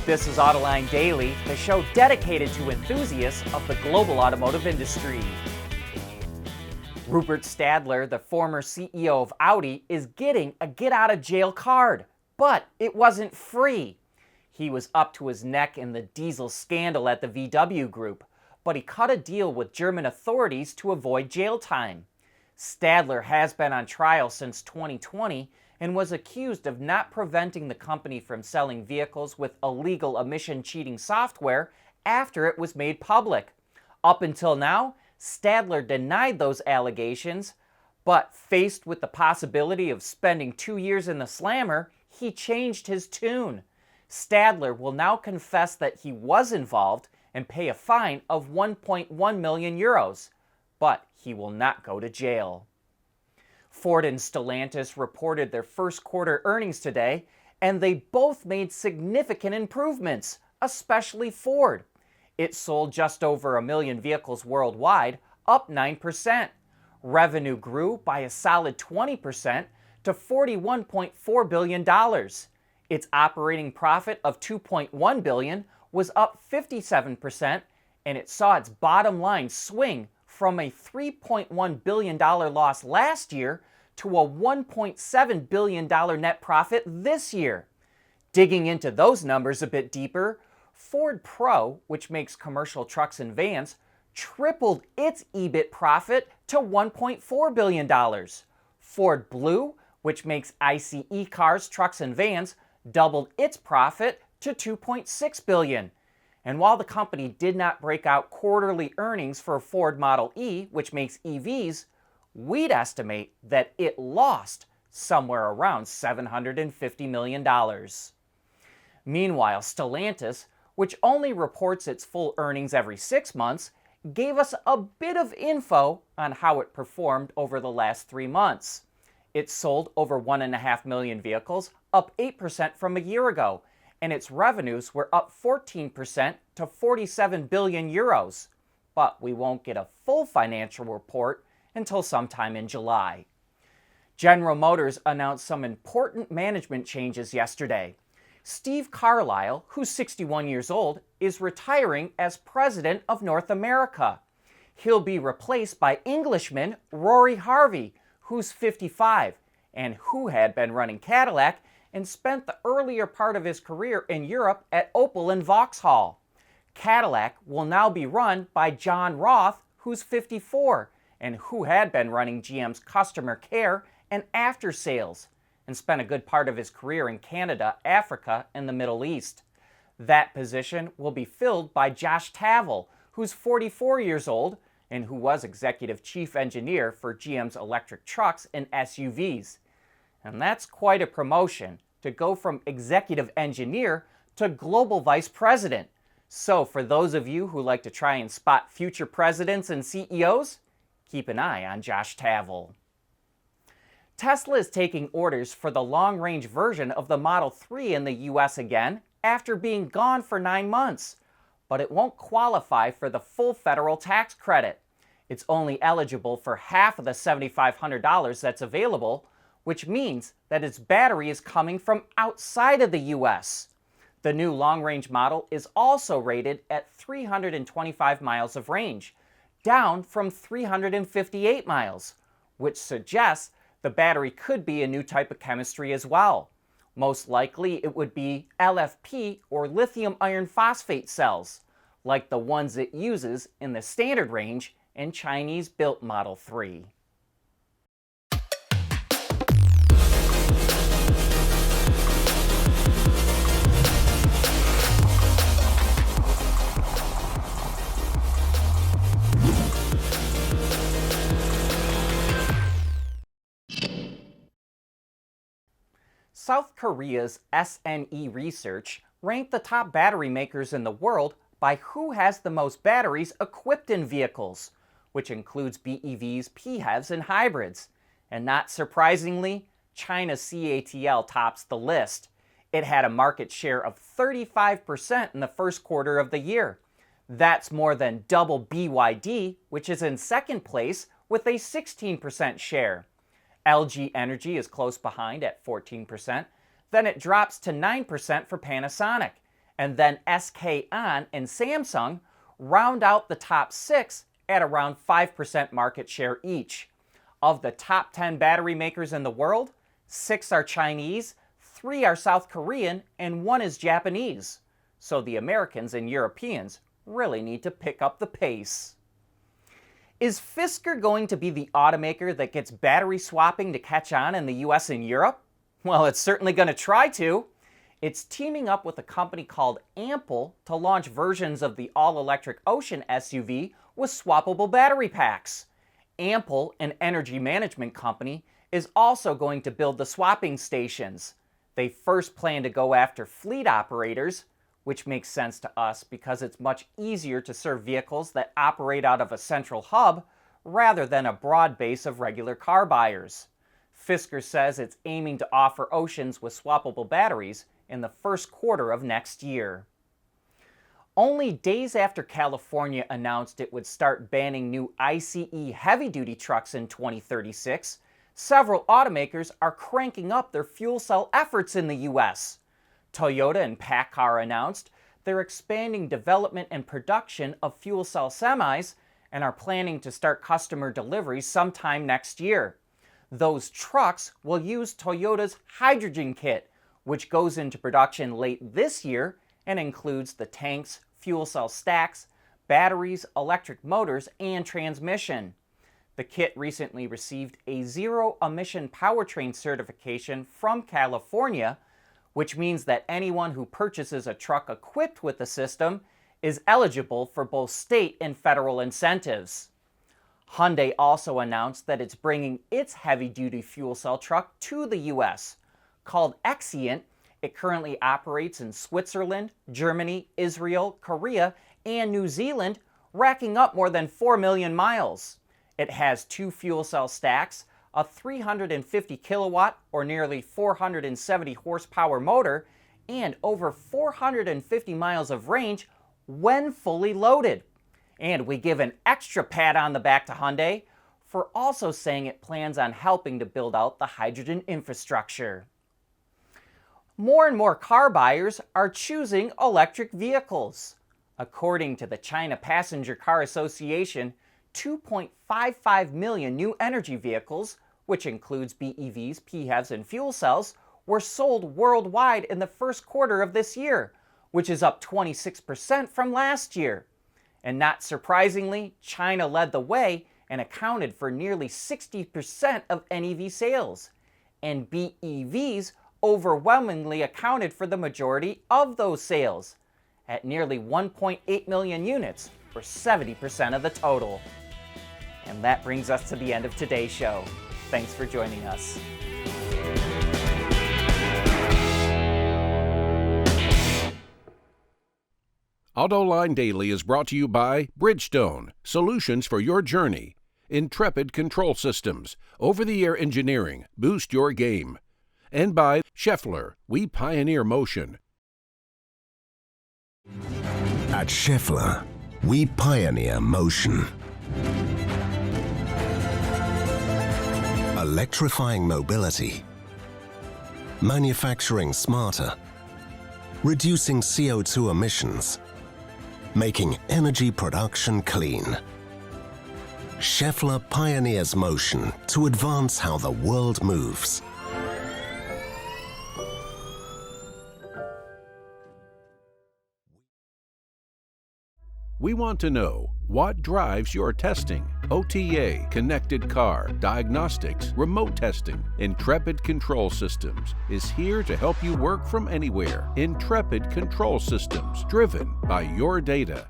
This is Autoline Daily, the show dedicated to enthusiasts of the global automotive industry. Rupert Stadler, the former CEO of Audi, is getting a get-out-of-jail card, but it wasn't free. He was up to his neck in the diesel scandal at the VW Group, but he cut a deal with German authorities to avoid jail time. Stadler has been on trial since 2020 and was accused of not preventing the company from selling vehicles with illegal emission-cheating software after it was made public. Up until now, Stadler denied those allegations, but faced with the possibility of spending 2 years in the slammer, he changed his tune. Stadler will now confess that he was involved and pay a fine of 1.1 million euros, but he will not go to jail. Ford and Stellantis reported their first quarter earnings today, and they both made significant improvements, especially Ford. It sold just over 1 million vehicles worldwide, up 9%. Revenue grew by a solid 20% to $41.4 billion. Its operating profit of $2.1 billion was up 57%, and it saw its bottom line swing from a $3.1 billion loss last year to a $1.7 billion net profit this year. Digging into those numbers a bit deeper, Ford Pro, which makes commercial trucks and vans, tripled its EBIT profit to $1.4 billion. Ford Blue, which makes ICE cars, trucks, and vans, doubled its profit to $2.6 billion. And while the company did not break out quarterly earnings for Ford Model E, which makes EVs, we'd estimate that it lost somewhere around $750 million. Meanwhile, Stellantis, which only reports its full earnings every 6 months, gave us a bit of info on how it performed over the last 3 months. It sold over 1.5 million vehicles, up 8% from a year ago, and its revenues were up 14% to 47 billion euros. But we won't get a full financial report until sometime in July. General Motors announced some important management changes yesterday. Steve Carlisle, who's 61 years old, is retiring as president of North America. He'll be replaced by Englishman Rory Harvey, who's 55, and who had been running Cadillac and spent the earlier part of his career in Europe at Opel and Vauxhall. Cadillac will now be run by John Roth, who's 54, and who had been running GM's customer care and after sales, and spent a good part of his career in Canada, Africa, and the Middle East. That position will be filled by Josh Tavel, who's 44 years old, and who was executive chief engineer for GM's electric trucks and SUVs. And that's quite a promotion, to go from executive engineer to global vice president. So for those of you who like to try and spot future presidents and CEOs, keep an eye on Josh Tavel. Tesla is taking orders for the long-range version of the Model 3 in the US again after being gone for 9 months, but it won't qualify for the full federal tax credit. It's only eligible for half of the $7,500 that's available, which means that its battery is coming from outside of the US. The new long-range model is also rated at 325 miles of range, down from 358 miles, which suggests the battery could be a new type of chemistry as well. Most likely it would be LFP or lithium iron phosphate cells, like the ones it uses in the standard range and Chinese-built Model 3. South Korea's SNE Research ranked the top battery makers in the world by who has the most batteries equipped in vehicles, which includes BEVs, PHEVs, and hybrids. And not surprisingly, China's CATL tops the list. It had a market share of 35% in the first quarter of the year. That's more than double BYD, which is in second place with a 16% share. LG Energy is close behind at 14%. Then it drops to 9% for Panasonic. and then SK On and Samsung round out the top 6 at around 5% market share each. Of the top 10 battery makers in the world, 6 are Chinese, 3 are South Korean, and 1 is Japanese. So the Americans and Europeans really need to pick up the pace. Is Fisker going to be the automaker that gets battery swapping to catch on in the US and Europe? Well, it's certainly going to try to. It's teaming up with a company called Ample to launch versions of the all-electric Ocean SUV with swappable battery packs. Ample, an energy management company, is also going to build the swapping stations. They first plan to go after fleet operators, which makes sense to us because it's much easier to serve vehicles that operate out of a central hub rather than a broad base of regular car buyers. Fisker says it's aiming to offer Oceans with swappable batteries in the first quarter of next year. Only days after California announced it would start banning new ICE heavy-duty trucks in 2036, several automakers are cranking up their fuel cell efforts in the US. Toyota and PACCAR announced they're expanding development and production of fuel cell semis and are planning to start customer deliveries sometime next year. Those trucks will use Toyota's hydrogen kit, which goes into production late this year and includes the tanks, fuel cell stacks, batteries, electric motors, and transmission. The kit recently received a zero-emission powertrain certification from California, which means that anyone who purchases a truck equipped with the system is eligible for both state and federal incentives. Hyundai also announced that it's bringing its heavy-duty fuel cell truck to the US. Called Exec, it currently operates in Switzerland, Germany, Israel, Korea, and New Zealand, racking up more than 4 million miles. It has 2 fuel cell stacks, a 350 kilowatt or nearly 470 horsepower motor, and over 450 miles of range when fully loaded. And we give an extra pat on the back to Hyundai for also saying it plans on helping to build out the hydrogen infrastructure. More and more car buyers are choosing electric vehicles. According to the China Passenger Car Association, 2.55 million new energy vehicles, which includes BEVs, PHEVs, and fuel cells, were sold worldwide in the first quarter of this year, which is up 26% from last year. And not surprisingly, China led the way and accounted for nearly 60% of NEV sales. And BEVs overwhelmingly accounted for the majority of those sales, at nearly 1.8 million units, or 70% of the total. And that brings us to the end of today's show. Thanks for joining us. Autoline Daily is brought to you by Bridgestone, solutions for your journey. Intrepid Control Systems, over-the-air engineering, boost your game. And by Schaeffler, we pioneer motion. At Schaeffler, we pioneer motion. Electrifying mobility, manufacturing smarter, reducing CO2 emissions, making energy production clean. Schaeffler pioneers motion to advance how the world moves. We want to know what drives your testing. OTA, connected car, diagnostics, remote testing. Intrepid Control Systems is here to help you work from anywhere. Intrepid Control Systems, driven by your data.